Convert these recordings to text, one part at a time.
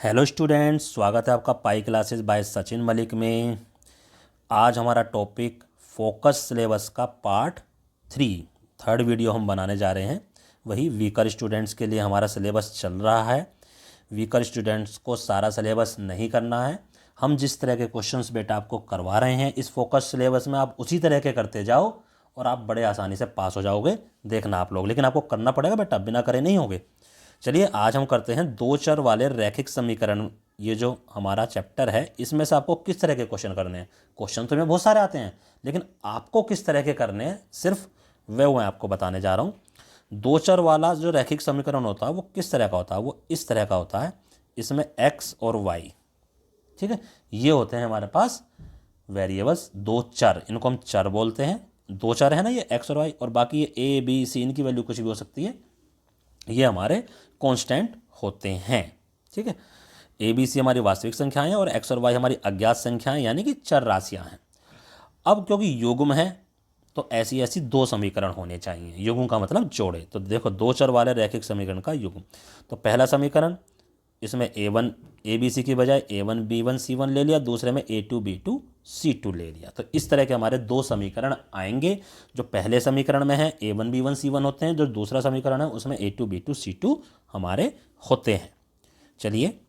Hello students, स्वागत है आपका pi classes bye Sachin Malik में। आज हमारा टॉपिक फोकस सिलेबस का पार्ट 3 थर्ड वीडियो हम बनाने जा रहे हैं। वही वीकर स्टूडेंट्स के लिए हमारा सिलेबस चल रहा है। वीकर स्टूडेंट्स को सारा सिलेबस नहीं करना है। हम जिस तरह के क्वेश्चंस बेटा आपको करवा रहे हैं इस फोकस सिलेबस में, आप उसी तरह के करते जाओ और आप बड़े आसानी से पास हो जाओगे। देखना आप लोग, लेकिन आपको करना पड़ेगा बेटा, बिना करे नहीं होगे। चलिए आज हम करते हैं दो चर वाले रैखिक समीकरण। ये जो हमारा चैप्टर है इसमें से आपको किस तरह के क्वेश्चन करने हैं। क्वेश्चन तो में बहुत सारे आते हैं, लेकिन आपको किस तरह के करने हैं सिर्फ वे मैं आपको बताने जा रहा हूँ। दो चर वाला जो रैखिक समीकरण होता है वो किस तरह का होता है, वो इस तरह का होता है। इसमें एक्स और वाई, ठीक है, ये होते हैं हमारे पास वेरिएबल्स, दो चर, इनको हम चर बोलते हैं। दो चर है ना, ये एक्स और वाई, और बाकी ये ए बी सी, इनकी वैल्यू कुछ भी हो सकती है, ये हमारे कांस्टेंट होते हैं। ठीक है, ए बी सी हमारी वास्तविक संख्याएं हैं और एक्स और वाई हमारी अज्ञात संख्याएं यानी कि चर राशियां हैं। अब क्योंकि युग्म है तो ऐसी ऐसी दो समीकरण होने चाहिए। युग्म का मतलब जोड़े। तो देखो, दो चर वाले रैखिक समीकरण का युग्म। तो पहला समीकरण, इसमें a1 ए बी सी की बजाय a1 b1 c1 ले लिया, दूसरे में a2 b2 c2 ले लिया। तो इस तरह के हमारे दो समीकरण आएंगे। जो पहले समीकरण में है a1 b1 c1 होते हैं, जो दूसरा समीकरण है उसमें a2 b2 c2 हमारे होते हैं। चलिए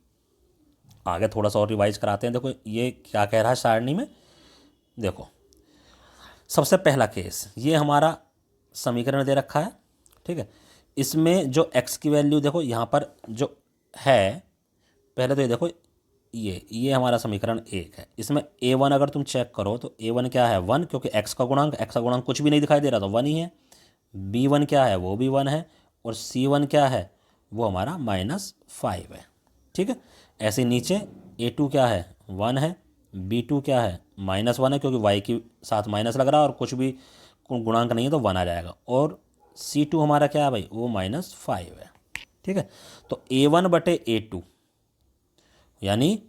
आगे थोड़ा सा और रिवाइज कराते हैं। देखो ये क्या कह रहा है सारणी में। देखो सबसे पहला केस, ये हमारा समीकरण दे रखा है, ठीक है। इसमें जो x की वैल्यू देखो यहाँ पर जो है, पहले तो ये देखो, ये हमारा समीकरण एक है। इसमें a1 अगर तुम चेक करो तो a1 क्या है, 1, क्योंकि x का गुणांक कुछ भी नहीं दिखाई दे रहा तो 1 ही है। b1 क्या है, वो भी 1 है। और c1 क्या है, वो हमारा -5 है। ठीक है, ऐसे नीचे a2 क्या है, 1 है। b2 क्या है, -1 है, क्योंकि y के साथ माइनस लग रहा है और कुछ भी गुणांक नहीं है तो 1 आ जाएगा। और c2 हमारा क्या है भाई, वो -5 है। ठीक है, तो a1/a2 यानी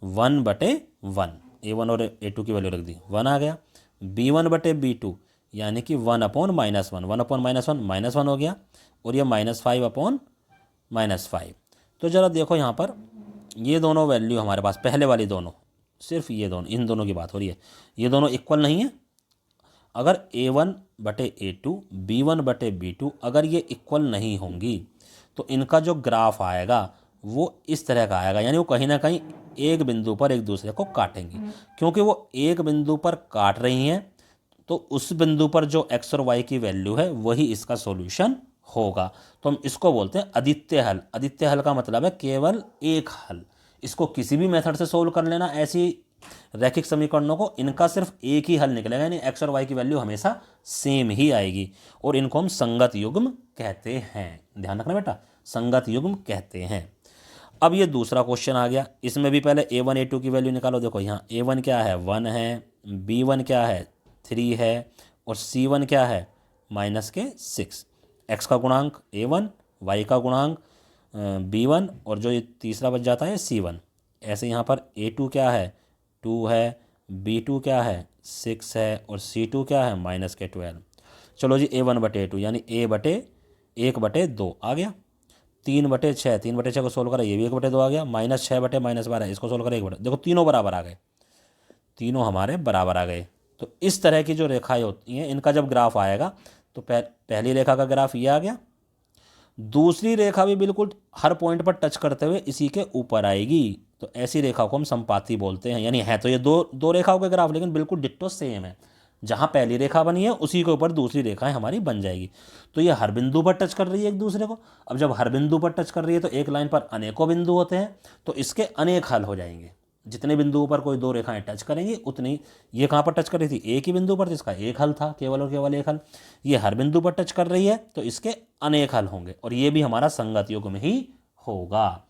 1/1, a1 और a2 की वैल्यू रख दी, 1 आ गया। b1/b2 यानी कि 1/-1, 1/-1 -1 हो गया। और ये -5/-5। तो ज़रा देखो यहाँ पर, ये दोनों वैल्यू हमारे पास, पहले वाली दोनों, सिर्फ ये दोनों, इन दोनों की बात हो रही है, ये दोनों इक्वल नहीं है। अगर a1/a2 b1/b2 अगर ये इक्वल नहीं होंगी तो इनका जो ग्राफ आएगा वो इस तरह का आएगा, यानी वो कहीं ना कहीं एक बिंदु पर एक दूसरे को काटेंगी। क्योंकि वो एक बिंदु पर काट रही हैं तो उस बिंदु पर जो एक्स और वाई की वैल्यू है वही इसका सॉल्यूशन होगा। तो हम इसको बोलते हैं अद्वितीय हल। अद्वितीय हल का मतलब है केवल एक हल। इसको किसी भी मेथड से सोल्व कर लेना, ऐसी रैखिक समीकरणों को, इनका सिर्फ एक ही हल निकलेगा, यानी एक्स और वाई की वैल्यू हमेशा सेम ही आएगी। और इनको हम संगत युग्म कहते हैं। ध्यान रखना बेटा, संगत युग्म कहते हैं। अब ये दूसरा क्वेश्चन आ गया। इसमें भी पहले a1 a2 की वैल्यू निकालो। देखो यहाँ a1 क्या है, 1 है, b1 क्या है, 3 है, और c1 क्या है, -6। x का गुणांक a1, y का गुणांक b1, और जो ये तीसरा बच जाता है c1। ऐसे यहाँ पर a2 क्या है, 2 है, b2 क्या है, 6 है, और c2 क्या है, -12। चलो जी, a1/a2 यानी a/1/2 आ गया। 3/6, 3/6 को सोल्व करा, ये भी 1/2 आ गया। -6/-12 इसको सोल्व करा, 1/2। देखो तीनों बराबर आ गए, तीनों हमारे बराबर आ गए। तो इस तरह की जो रेखाएं होती हैं, इनका जब ग्राफ आएगा तो पहली रेखा का ग्राफ ये आ गया, दूसरी रेखा भी बिल्कुल हर पॉइंट पर टच करते हुए इसी के ऊपर आएगी। तो ऐसी रेखा को हम संपाती बोलते हैं। यानी है तो ये दो दो रेखाओं के ग्राफ, लेकिन बिल्कुल डिट्टो सेम है। जहाँ पहली रेखा बनी है उसी के ऊपर दूसरी रेखाएं हमारी बन जाएगी। तो ये हर बिंदु पर टच कर रही है एक दूसरे को। अब जब हर बिंदु पर टच कर रही है तो एक लाइन पर अनेकों बिंदु होते हैं, तो इसके अनेक हल हो जाएंगे। जितने बिंदुओं पर कोई दो रेखाएं टच करेंगी उतनी, ये कहाँ पर टच कर रही थी, एक ही बिंदु पर, तो इसका एक हल था, केवल और केवल एक हल। ये हर बिंदु पर टच कर रही है तो इसके अनेक हल होंगे, और ये भी हमारा संगत युग्म ही होगा।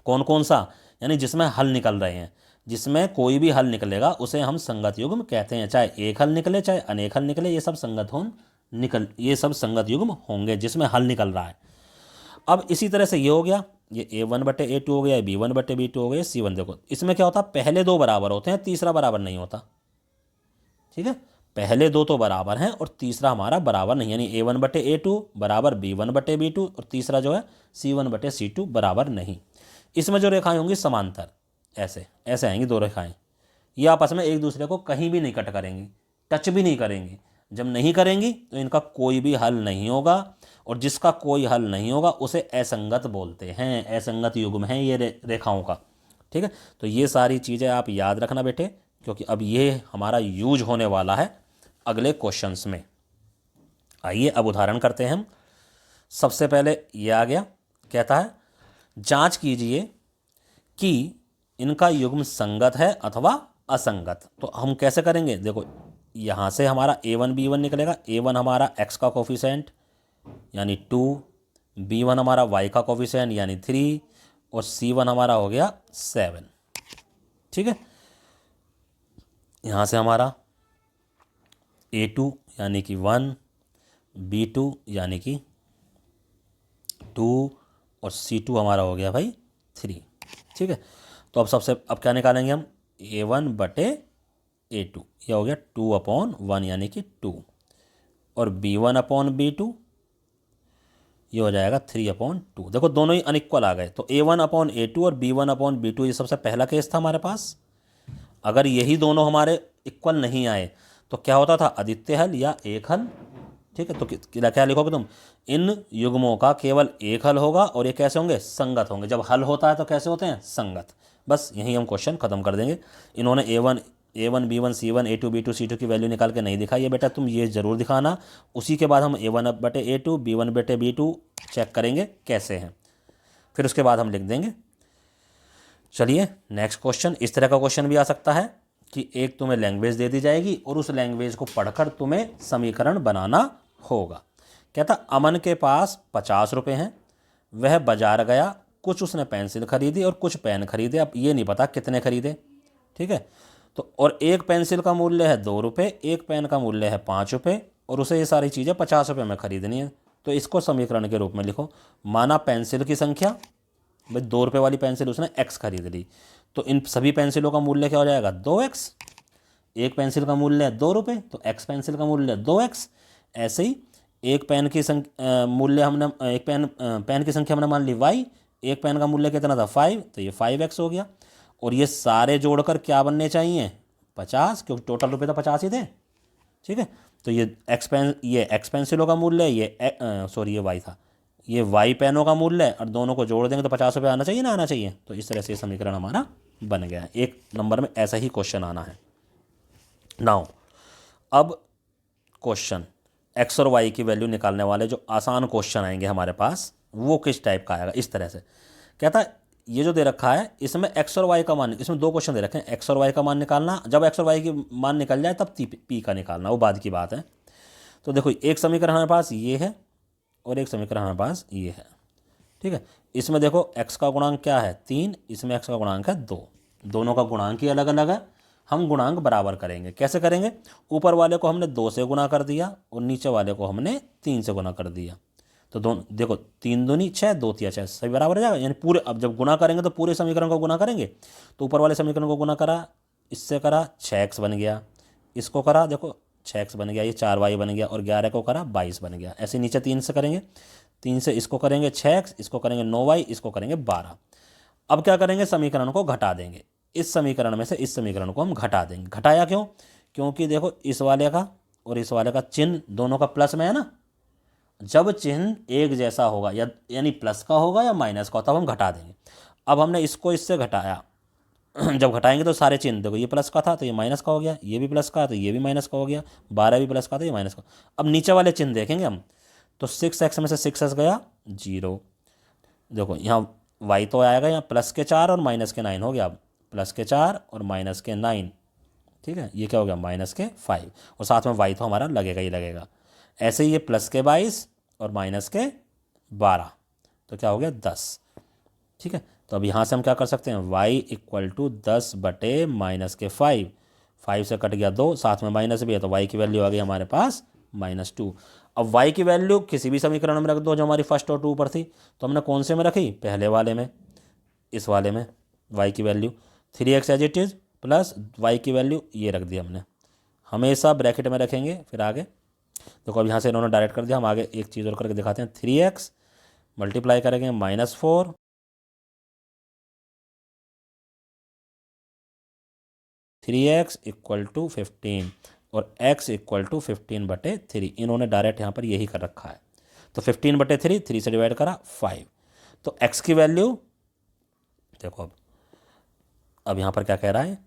कौन कौन सा, यानी जिसमें हल निकल रहे हैं, जिसमें कोई भी हल निकलेगा उसे हम संगत युग्म कहते हैं। चाहे एक हल निकले चाहे अनेक हल निकले, ये सब ये सब संगत युग्म होंगे जिसमें हल निकल रहा है। अब इसी तरह से ये हो गया, ये a1/a2 हो गया, b1/b2 हो गया, c1। देखो इसमें क्या होता है, पहले दो बराबर होते हैं, तीसरा बराबर नहीं होता। ठीक है, पहले दो तो बराबर हैं और तीसरा हमारा बराबर नहीं, यानी a1/a2 बराबर b1/b2, और तीसरा जो है c1/c2 बराबर नहीं। इसमें जो रेखाएं होंगी समांतर, ऐसे ऐसे आएंगी दो रेखाएं, ये आपस में एक दूसरे को कहीं भी नहीं कट करेंगी, टच भी नहीं करेंगी। जब नहीं करेंगी तो इनका कोई भी हल नहीं होगा, और जिसका कोई हल नहीं होगा उसे असंगत बोलते हैं, असंगत युग्म है ये रेखाओं का। ठीक है, तो ये सारी चीज़ें आप याद रखना बेटे, क्योंकि अब ये हमारा यूज होने वाला है अगले क्वेश्चंस में। आइए अब उदाहरण करते हैं हम। सबसे पहले ये आ गया, कहता है जांच कीजिए कि इनका युग्म संगत है अथवा असंगत। तो हम कैसे करेंगे, देखो यहाँ से हमारा a1 b1 निकलेगा। a1 हमारा x का कोफिशेंट यानी 2, b1 हमारा y का कोफिशेंट यानी 3, और c1 हमारा हो गया 7। ठीक है, यहाँ से हमारा a2 यानी कि 1, b2 यानी कि 2, और c2 हमारा हो गया भाई 3। ठीक है, तो अब क्या निकालेंगे हम, a1 बटे a2, यह हो गया 2/1 यानी कि 2, और b1/b2 ये हो जाएगा 3/2। देखो दोनों ही अनइक्वल आ गए, तो a1/a2 और b1/b2 ये सबसे पहला केस था हमारे पास। अगर यही दोनों हमारे इक्वल नहीं आए तो क्या होता था, आदित्य हल या एक हल। ठीक है, तो क्या लिखोगे तुम, इन युग्मों का केवल एक हल होगा, और ये कैसे होंगे, संगत होंगे। जब हल होता है तो कैसे होते हैं, संगत। बस यही हम क्वेश्चन खत्म कर देंगे। इन्होंने a1 b1 c1 a2 b2 c2 की वैल्यू निकाल के नहीं दिखाई है बेटा, तुम ये जरूर दिखाना। उसी के बाद हम a1 बटे a2 b1 बटे b2 चेक करेंगे कैसे हैं, फिर उसके बाद हम लिख देंगे। चलिए नेक्स्ट क्वेश्चन। इस तरह का क्वेश्चन भी आ सकता है कि एक तुम्हें लैंग्वेज दे दी जाएगी और उस लैंग्वेज को पढ़कर तुम्हें समीकरण बनाना होगा। कहता अमन के पास 50 रुपये हैं, वह बाजार गया, कुछ उसने पेंसिल खरीदी और कुछ पेन खरीदे। अब ये नहीं पता कितने खरीदे। ठीक है, तो और एक पेंसिल का मूल्य है 2 रुपये, एक पेन का मूल्य है 5 रुपये, और उसे ये सारी चीज़ें 50 रुपये में खरीदनी है। तो इसको समीकरण के रूप में लिखो। माना पेंसिल की संख्या, भाई 2 रुपये वाली पेंसिल उसने x खरीद ली, तो इन सभी पेंसिलों का मूल्य क्या हो जाएगा, 2x। एक पेंसिल का मूल्य है 2 रुपये, तो x पेंसिल का मूल्य 2x। ऐसे ही एक पेन की मूल्य हमने एक पेन की संख्या हमने मान ली y, एक पेन का मूल्य कितना था 5, तो ये 5x हो गया। और ये सारे जोड़कर क्या बनने चाहिए, 50, क्योंकि टोटल रुपये तो 50 ही थे। ठीक है, तो ये एक्स पेंसिलों का मूल्य है, ये y था, ये y पेनों का मूल्य है, और दोनों को जोड़ देंगे तो 50 रुपये आना चाहिए ना आना चाहिए। तो इस तरह से समीकरण हमारा बन गया है। एक नंबर में ऐसा ही क्वेश्चन आना है। नाउ अब क्वेश्चन x और y की वैल्यू निकालने वाले जो आसान क्वेश्चन आएंगे हमारे पास, वो किस टाइप का आएगा, इस तरह से। कहता है ये जो दे रखा है इसमें x और y का मान, इसमें दो क्वेश्चन दे रखे हैं, x और y का मान निकालना। जब x और y की मान निकल जाए तब p का निकालना, वो बाद की बात है। तो देखो एक समीकरण हमारे पास ये है और एक समीकरण हमारे पास ये है। ठीक है, इसमें देखो x का गुणांक क्या है 3, इसमें x का गुणांक है 2, दोनों का गुणांक ही अलग अलग है। हम गुणांक बराबर करेंगे। कैसे करेंगे, ऊपर वाले को हमने 2 से गुना कर दिया और नीचे वाले को हमने 3 से गुना कर दिया। तो दोनों देखो 3 दूनी 6, 2 तिया 6, सभी बराबर हो जाएगा। यानी पूरे, अब जब गुना करेंगे तो पूरे समीकरण को गुना करेंगे। तो ऊपर वाले समीकरण को गुना करा, इससे करा 6x बन गया, इसको करा देखो 6x बन गया, ये 4y बन गया, और 11 को करा 22 बन गया। ऐसे नीचे 3 से करेंगे, 3 से इसको करेंगे 6x, इसको करेंगे 9y, इसको करेंगे 12। अब क्या करेंगे, समीकरण को घटा देंगे। इस समीकरण में से इस समीकरण को हम घटा देंगे। घटाया क्यों, क्योंकि देखो इस वाले का और इस वाले का चिन्ह दोनों का प्लस में है ना। जब चिन्ह एक जैसा होगा, या यानी प्लस का होगा या माइनस का, तब हम घटा देंगे। अब हमने इसको इससे घटाया जब घटाएंगे तो सारे चिन्ह देखो, ये प्लस का था तो ये माइनस का हो गया, ये भी प्लस का तो ये भी माइनस का हो गया, 12 भी प्लस का तो ये माइनस का। अब नीचे वाले चिन्ह देखेंगे हम, तो 6x में से 6x गया 0। देखो यहाँ y तो आएगा, यहाँ प्लस के 4 और माइनस के 9 हो गया। अब प्लस के 4 और माइनस के 9, ठीक है, ये क्या हो गया माइनस के 5, और साथ में y तो हमारा लगेगा ही लगेगा। ऐसे ही ये प्लस के 22 और माइनस के 12, तो क्या हो गया 10। ठीक है, तो अब यहाँ से हम क्या कर सकते हैं, y = 10 बटे माइनस के 5, 5 से कट गया 2, साथ में माइनस भी है, तो y की वैल्यू आ गई हमारे पास -2। अब y की वैल्यू किसी भी समीकरण में रख दो जो हमारी फर्स्ट और 2 पर थी। तो हमने कौन से में रखी, पहले वाले में, इस वाले में y की value 3x as it is plus y की वैल्यू ये रख दी हमने, हमेशा ब्रैकेट में रखेंगे। फिर आगे देखो, अब यहाँ से इन्होंने डायरेक्ट कर दिया, हम आगे एक चीज़ और करके दिखाते हैं। 3x मल्टीप्लाई करेंगे -4 3x इक्वल टू 15 और x इक्वल टू 15/3। इन्होंने डायरेक्ट यहाँ पर यही कर रखा है। तो 15/3, 3 से डिवाइड करा 5। तो x की वैल्यू देखो, अब यहाँ पर क्या कह रहा है,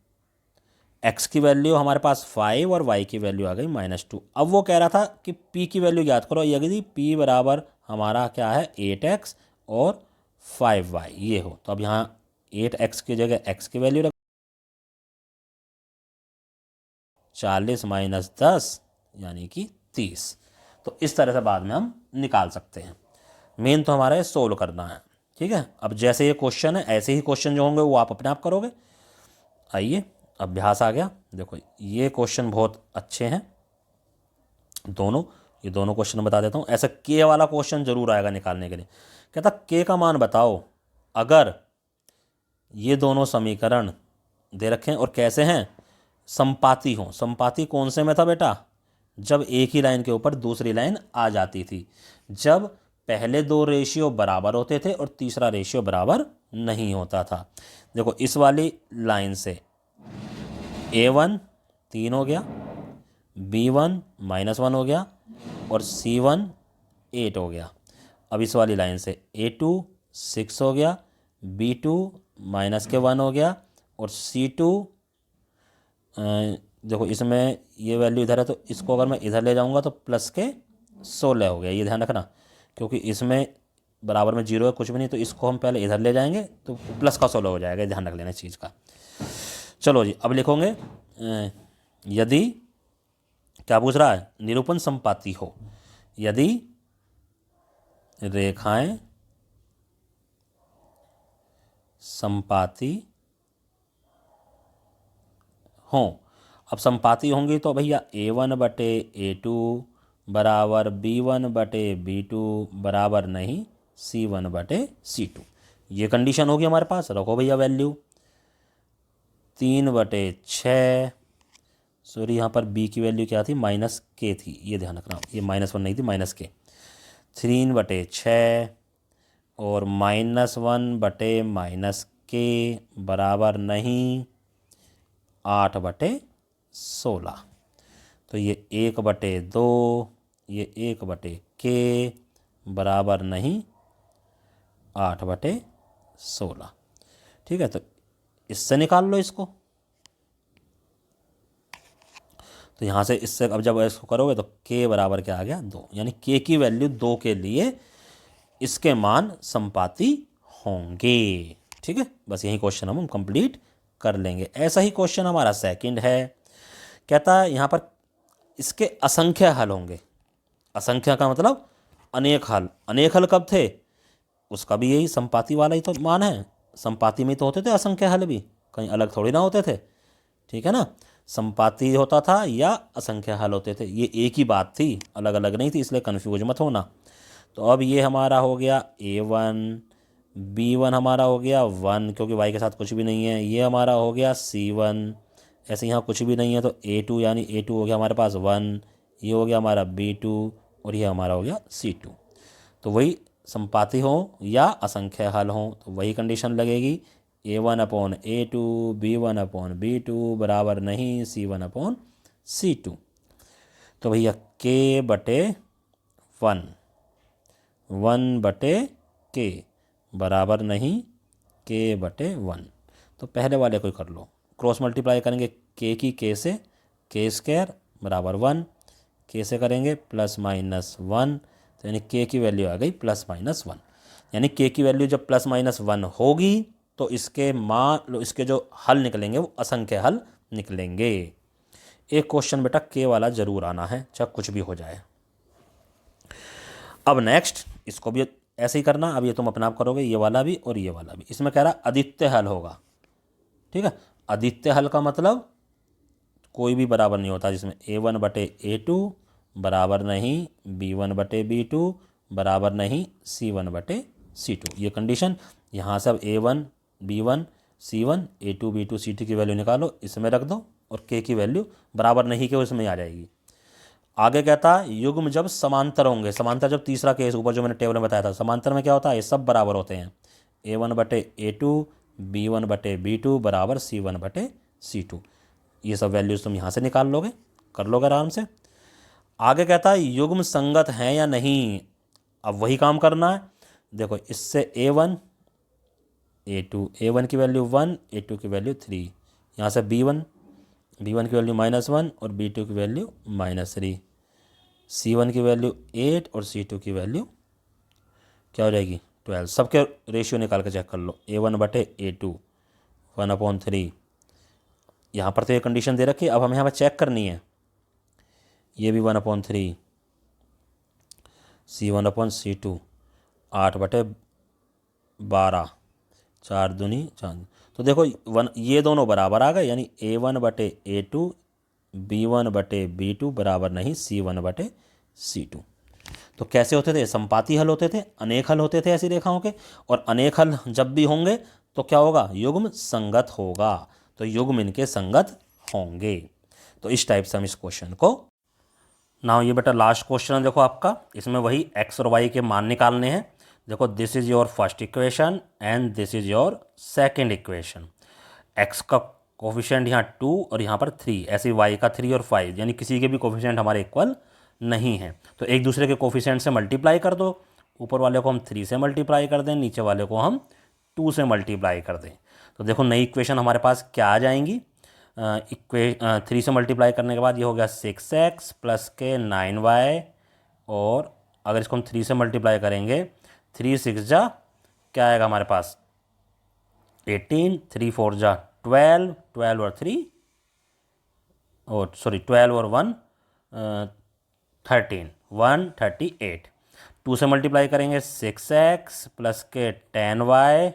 x की वैल्यू हमारे पास 5 और y की वैल्यू आ गई -2। अब वो कह रहा था कि p की वैल्यू याद करो। यदि p बराबर हमारा क्या है 8x और 5y ये हो, तो अब यहाँ 8x की जगह x की वैल्यू रख 40 - 10 यानी कि 30। तो इस तरह से बाद में हम निकाल सकते हैं। मेन तो हमारा सोल्व करना है। ठीक है, अब जैसे ये क्वेश्चन है ऐसे ही क्वेश्चन जो होंगे वो आप अपने आप करोगे। आइए, अभ्यास आ गया। देखो ये क्वेश्चन बहुत अच्छे हैं दोनों। ये दोनों क्वेश्चन बता देता हूँ। ऐसा के वाला क्वेश्चन जरूर आएगा निकालने के लिए। कहता के का मान बताओ अगर ये दोनों समीकरण दे रखे हैं और कैसे हैं, संपाती हों। संपाती कौन से में था बेटा, जब एक ही लाइन के ऊपर दूसरी लाइन आ जाती थी, जब पहले दो रेशियो बराबर होते थे और तीसरा रेशियो बराबर नहीं होता था। देखो इस वाली लाइन से A1 3 हो गया, B1 -1 हो गया और C1 8 हो गया। अब इस वाली लाइन से A2 6 हो गया, B2 -1 हो गया और C2 देखो इसमें ये वैल्यू इधर है तो इसको अगर मैं इधर ले जाऊंगा तो +16 हो गया। ये ध्यान रखना, क्योंकि इसमें बराबर में 0 है कुछ भी नहीं, तो इसको हम पहले इधर ले जाएंगे तो +16 हो जाएगा। ध्यान रख लेना इस चीज़ का। चलो जी, अब लिखोगे यदि क्या पूछ रहा है, निरूपण संपाती हो। यदि रेखाएं संपाती हों। अब संपाती होंगी तो भैया A1/A2 बराबर B1/B2 बराबर नहीं C1/C2। ये कंडीशन होगी हमारे पास। रखो भैया वैल्यू 3/6। सॉरी, यहाँ पर b की वैल्यू क्या थी, -k थी, ये ध्यान रखना। ये -1 नहीं थी, -k। 3/6 और -1/-k बराबर नहीं 8/16। तो ये 1/2, ये 1/k बराबर नहीं 8/16। ठीक है, तो इससे निकाल लो इसको। तो यहाँ से इससे अब जब इसको करोगे तो k बराबर क्या आ गया 2, यानी k की वैल्यू 2 के लिए इसके मान संपाती होंगे। ठीक है, बस यही क्वेश्चन हम कंप्लीट कर लेंगे। ऐसा ही क्वेश्चन हमारा सेकंड है। कहता है यहाँ पर इसके असंख्य हल होंगे। असंख्य का मतलब अनेक हल। अनेक हल कब थे, उसका भी यही संपाती वाला ही तो मान है। संपाती में तो होते थे असंख्य हल भी, कहीं अलग थोड़ी ना होते थे। ठीक है ना, संपाती होता था या असंख्य हल होते थे, ये एक ही बात थी, अलग अलग नहीं थी, इसलिए कन्फ्यूज मत होना। तो अब ये हमारा हो गया A1, B1 हमारा हो गया 1 क्योंकि y के साथ कुछ भी नहीं है। ये हमारा हो गया C1, ऐसे यहाँ कुछ भी नहीं है तो A2, यानी A2 हो गया हमारे पास 1। ये हो गया हमारा B2 और ये हमारा हो गया C2। तो वही संपाती हो या असंख्य हल हो तो वही कंडीशन लगेगी। A1/A2 B1/B2 बराबर नहीं C1/C2। तो भैया k/1 1/k बराबर नहीं k/1। तो पहले वाले को कर लो, क्रॉस मल्टीप्लाई करेंगे k की k से, k² बराबर 1, k से करेंगे +-1, तो यानी k की वैल्यू आ गई +-1। यानी k की वैल्यू जब +-1 होगी तो इसके इसके जो हल निकलेंगे वो असंख्य हल निकलेंगे। एक क्वेश्चन बेटा k वाला जरूर आना है, चाहे कुछ भी हो जाए। अब नेक्स्ट इसको भी ऐसे ही करना। अब ये तुम अपना आप करोगे, ये वाला भी और ये वाला भी। इसमें कह रहा अद्वितीय हल होगा। ठीक है, अद्वितीय हल का मतलब कोई भी बराबर नहीं होता, जिसमें A1/A2 बराबर नहीं B1/B2 बराबर नहीं C1/C2। ये कंडीशन। यहाँ से अब A1 B1 C1 A2 B2 C2 की वैल्यू निकालो, इसमें रख दो और k की वैल्यू बराबर नहीं के उसमें आ जाएगी। आगे कहता है युग्म जब समांतर होंगे। समांतर जब तीसरा केस ऊपर जो मैंने टेबल में बताया था, समांतर में क्या होता है, ये सब बराबर होते हैं। A1/A2 B1/B2 बराबर C1/C2। ये सब वैल्यूज़ तुम यहाँ से निकाल लोगे, कर लोगे आराम से। आगे कहता है युग्म संगत हैं या नहीं, अब वही काम करना है। देखो इससे A1 A2, A1 की वैल्यू 1, A2 की वैल्यू 3, यहाँ से B1 की वैल्यू -1 और B2 की वैल्यू -3, C1 की वैल्यू 8 और C2 की वैल्यू क्या हो जाएगी 12। सबके रेशियो निकाल के चेक कर लो, A1/A2 1/3। यहाँ पर तो ये कंडीशन दे रखी है, अब हमें यहाँ पर चेक करनी है। ये भी 1/3, C1/C2 8/12, 4 दूनी 4। तो देखो ये दोनों बराबर आ गए, यानी A1/A2 B1/B2 बराबर नहीं C1/C2। तो कैसे होते थे, संपाती हल होते थे, अनेक हल होते थे ऐसी रेखाओं के। और अनेक हल जब भी होंगे तो क्या होगा, युग्म संगत होगा। तो युग्म इनके संगत होंगे। तो इस टाइप से हम इस क्वेश्चन को ना, ये बेटा लास्ट क्वेश्चन है देखो आपका, इसमें वही x और y के मान निकालने हैं। देखो this is your first equation and this is your second equation. x का कोफिशिएंट यहाँ 2 और यहाँ पर 3, ऐसे y का 3 और 5, यानी किसी के भी कोफिशिएंट हमारे इक्वल नहीं है। तो एक दूसरे के कोफिशिएंट से मल्टीप्लाई कर दो, ऊपर वाले को हम 3 से मल्टीप्लाई कर दें, नीचे वाले को हम 2 से मल्टीप्लाई कर दें। तो देखो नई इक्वेशन हमारे पास क्या आ जाएंगी, 3 से मल्टीप्लाई करने के बाद ये हो गया 6x प्लस के 9y, और अगर इसको हम 3 से मल्टीप्लाई करेंगे 3 6 जा क्या आएगा हमारे पास 18, 3 4 जा 12, 12 और 3 और सॉरी 12 और 1 13, 138। 2 से मल्टीप्लाई करेंगे 6x प्लस के 10y,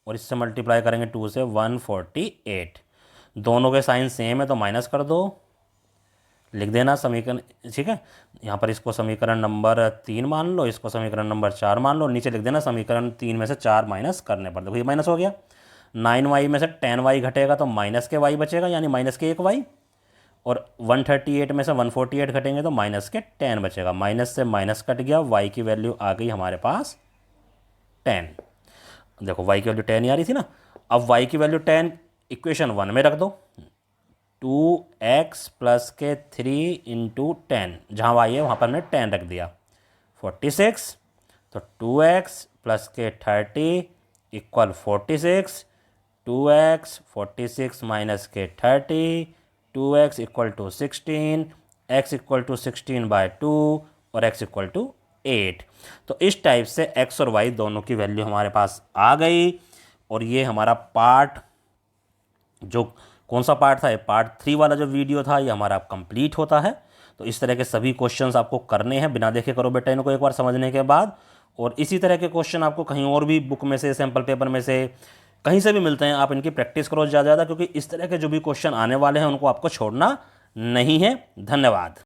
और इससे मल्टीप्लाई करेंगे 2 से 148। दोनों के साइन सेम है तो माइनस कर दो, लिख देना समीकरण, ठीक है। यहाँ पर इसको समीकरण नंबर 3 मान लो, इसको समीकरण नंबर 4 मान लो, नीचे लिख देना समीकरण 3 में से 4 माइनस करने पर। देखो ये माइनस हो गया, 9y में से 10y घटेगा तो माइनस के y बचेगा, यानी माइनस के 1y, और 138 में से 148 घटेंगे तो माइनस के 10 बचेगा। माइनस से माइनस कट गया, y की वैल्यू आ गई हमारे पास 10। देखो y की वैल्यू 10 ही आ रही थी ना, अब y की वैल्यू 10 इक्वेशन 1 में रख दो, 2x प्लस के 3 इंटू 10, जहाँ y है वहाँ पर हमने 10 रख दिया, 46। तो 2x प्लस के 30 इक्वल 46, 2x 46 माइनस के 30, 2x equal to 16, x equal to 16/2 और x इक्वल टू 8। तो इस टाइप से x और y दोनों की वैल्यू हमारे पास आ गई। और ये हमारा पार्ट, जो कौन सा पार्ट था, पार्ट 3 वाला जो वीडियो था, ये हमारा कंप्लीट होता है। तो इस तरह के सभी क्वेश्चंस आपको करने हैं, बिना देखे करो बेटा इनको एक बार समझने के बाद। और इसी तरह के क्वेश्चन आपको कहीं और भी बुक में से, सैम्पल पेपर में से, कहीं से भी मिलते हैं, आप इनकी प्रैक्टिस करो ज़्यादा, क्योंकि इस तरह के जो भी क्वेश्चन आने वाले हैं उनको आपको छोड़ना नहीं है। धन्यवाद।